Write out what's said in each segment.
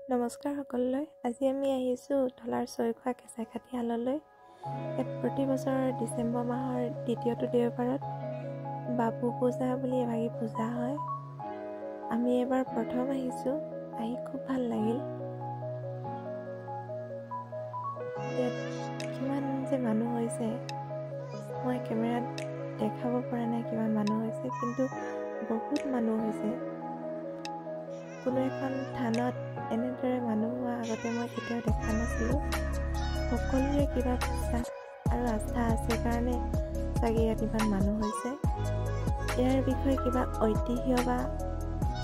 নমস্কাৰ সকলোলৈ। আজি আমি আহিছোঁ ঢলাৰ ছয়খোৱা কেঁচা খাটিয়াললৈ। ইয়াত প্ৰতি বছৰৰ ডিচেম্বৰ মাহৰ দ্বিতীয়টো দেওবাৰত বাবু পূজা বুলি এভাগি পূজা হয়। আমি এবাৰ প্ৰথম আহিছোঁ, আহি খুব ভাল লাগিল। ইয়াত কিমান যে মানুহ হৈছে, মই কেমেৰাত দেখাব পৰা নাই কিমান মানুহ হৈছে, কিন্তু বহুত মানুহ হৈছে। কোনো এখন থানত এনেদৰে মানুহ হোৱা আগতে মই কেতিয়াও দেখা নাছিলোঁ। সকলোৰে কিবা বিশ্বাস আৰু আস্থা আছে কাৰণে চাগে ইয়াত ইমান মানুহ হৈছে। ইয়াৰ বিষয়ে কিবা ঐতিহ্য বা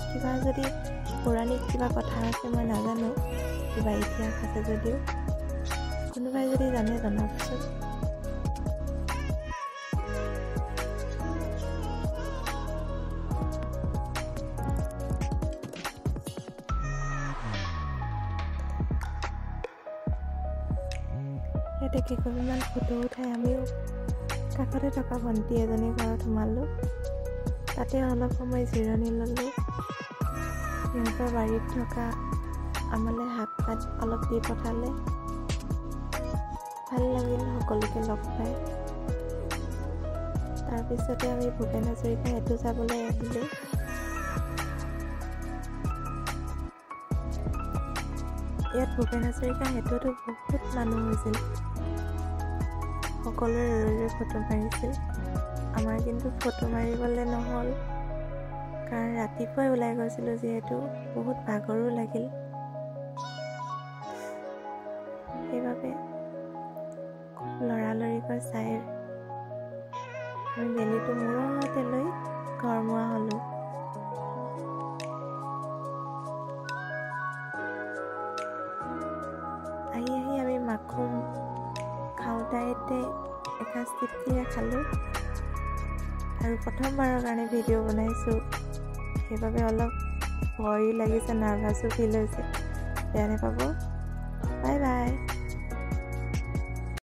কিবা যদি পৌৰাণিক কিবা কথা আছে মই নাজানো, কিবা ইতিহাস আছে যদিও কোনোবাই যদি জানে জনাবচোন। ইয়াতে কেইখনমান ফটো উঠাই আমিও কাষতে থকা ভণ্টি এজনী ঘৰত সোমালোঁ। তাতে অলপ সময় জিৰণি ল'লোঁ। সিহঁতৰ বাৰীত থকা আমালৈ শাক পাত অলপ দি পঠালে। ভাল লাগিল সকলোকে লগ পাই। তাৰপিছতে আমি ভূপেন হাজৰিকা সেতু চাবলৈ আহিলোঁ। ইয়াত ভূপেন হাজৰিকা সেতুতো বহুত মানুহ হৈছিল। সকলোৱে ৰৈ ফটো মাৰিছিল। আমাৰ কিন্তু ফটো মাৰিবলৈ নহ'ল, কাৰণ ৰাতিপুৱাই ওলাই গৈছিলোঁ যিহেতু বহুত ভাগৰো লাগিল। সেইবাবে লৰালৰিকৈ চাই আমি বেলিটো মূৰতে লৈ ঘৰমুৱা হ'লোঁ। আহি আমি মাখুম খাওঁতাইতে এসাঁজ তৃপ্তিৰে খালোঁ। আৰু প্ৰথমবাৰৰ কাৰণে ভিডিঅ' বনাইছোঁ, সেইবাবে অলপ ভয়ো লাগিছে, নাৰ্ভাছো ফিল হৈছে। বেয়া নাপাব। Bye bye.